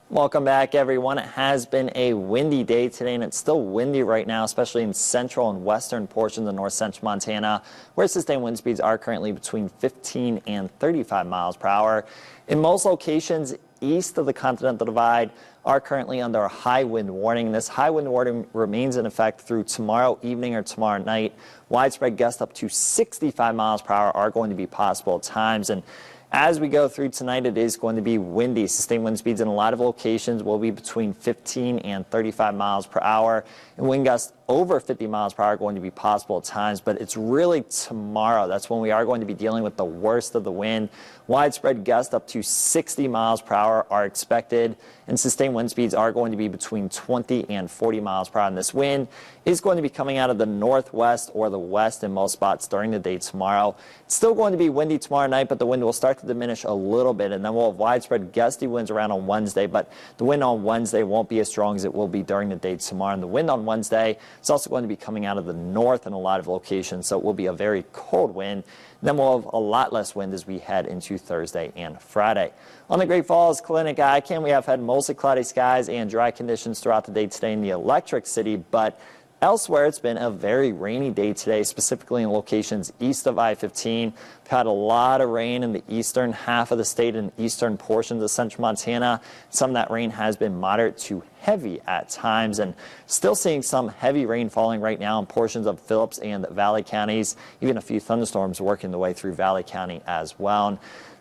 Welcome back, everyone. It has been a windy day today, and it's still windy right now, especially in central and western portions of north central Montana, where sustained wind speeds are currently between 15 and 35 miles per hour. In most locations east of the Continental Divide are currently under a high wind warning. This high wind warning remains in effect through tomorrow evening or tomorrow night. Widespread gusts up to 65 miles per hour are going to be possible at times. And as we go through tonight, it is going to be windy. Sustained wind speeds in a lot of locations will be between 15 and 35 miles per hour. And wind gusts over 50 miles per hour are going to be possible at times. But it's really tomorrow. That's when we are going to be dealing with the worst of the wind. Widespread gusts up to 60 miles per hour are expected. And sustained wind speeds are going to be between 20 and 40 miles per hour. And this wind is going to be coming out of the northwest or the west in most spots during the day tomorrow. It's still going to be windy tomorrow night, but the wind will start to diminish a little bit. And then we'll have widespread gusty winds around on Wednesday. But the wind on Wednesday won't be as strong as it will be during the day tomorrow. And the wind on Wednesday is also going to be coming out of the north in a lot of locations. So it will be a very cold wind. Then we'll have a lot less wind as we head into Thursday and Friday. On the Great Falls Clinic ICAM, we have had mostly cloudy skies and dry conditions throughout the day today in the Electric City, but elsewhere, it's been a very rainy day today, specifically in locations east of I-15. We've had a lot of rain in the eastern half of the state and eastern portions of central Montana. Some of that rain has been moderate to heavy at times, and still seeing some heavy rain falling right now in portions of Phillips and Valley counties. Even a few thunderstorms working their way through Valley County as well. And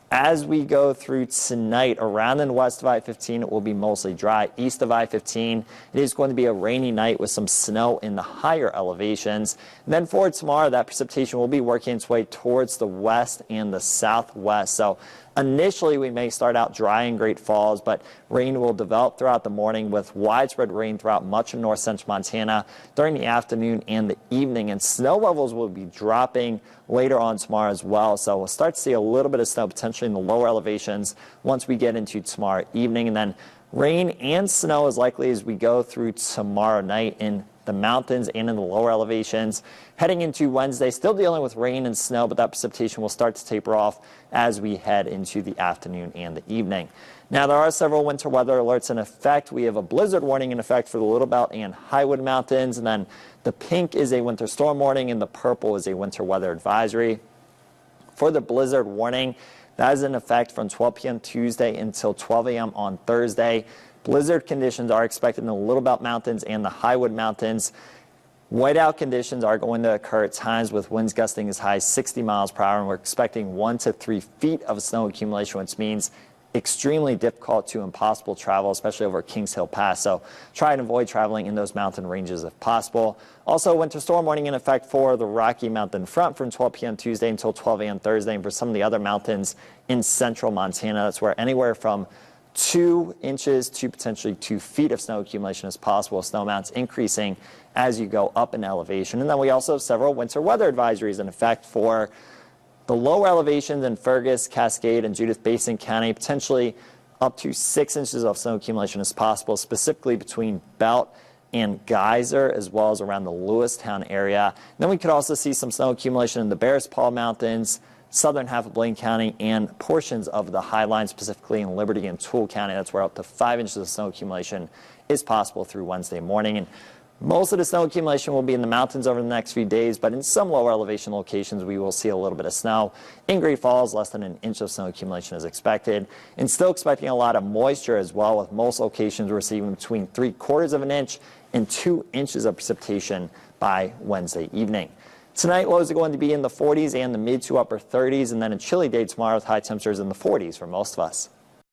as we go through tonight, around and west of I-15, it will be mostly dry. East of I-15, it is going to be a rainy night with some snow in the higher elevations. And then for tomorrow, that precipitation will be working its way towards the west and the southwest. So initially, we may start out dry in Great Falls, but rain will develop throughout the morning with widespread rain throughout much of north central Montana during the afternoon and the evening. And snow levels will be dropping later on tomorrow as well. So we'll start to see a little bit of snow potentially in the lower elevations once we get into tomorrow evening. And then rain and snow is likely as we go through tomorrow night in the mountains and in the lower elevations. Heading into Wednesday, still dealing with rain and snow, but that precipitation will start to taper off as we head into the afternoon and the evening. Now, there are several winter weather alerts in effect. We have a blizzard warning in effect for the Little Belt and Highwood Mountains, and then the pink is a winter storm warning, and the purple is a winter weather advisory. For the blizzard warning, that is in effect from 12 p.m. Tuesday until 12 a.m. on Thursday. Blizzard conditions are expected in the Little Belt Mountains and the Highwood Mountains. Whiteout conditions are going to occur at times with winds gusting as high as 60 miles per hour, and we're expecting 1 to 3 feet of snow accumulation, which means extremely difficult to impossible travel, especially over Kings Hill Pass. So try and avoid traveling in those mountain ranges if possible. Also, winter storm warning in effect for the Rocky Mountain front from 12 p.m. Tuesday until 12 a.m. Thursday, and for some of the other mountains in central Montana, that's where anywhere from 2 inches to potentially 2 feet of snow accumulation is possible. Snow amounts increasing as you go up in elevation. And then we also have several winter weather advisories in effect for the lower elevations in Fergus, Cascade, and Judith Basin County. Potentially up to 6 inches of snow accumulation is possible, specifically between Belt and Geyser, as well as around the Lewistown area. And then we could also see some snow accumulation in the Bears Paw Mountains, southern half of Blaine County, and portions of the High Line, specifically in Liberty and Toole County. That's where up to 5 inches of snow accumulation is possible through Wednesday morning. And most of the snow accumulation will be in the mountains over the next few days, but in some lower elevation locations, we will see a little bit of snow. In Great Falls, less than an inch of snow accumulation is expected. And still expecting a lot of moisture as well, with most locations receiving between 3/4 of an inch and 2 inches of precipitation by Wednesday evening. Tonight, lows are going to be in the 40s and the mid to upper 30s, and then a chilly day tomorrow with high temperatures in the 40s for most of us.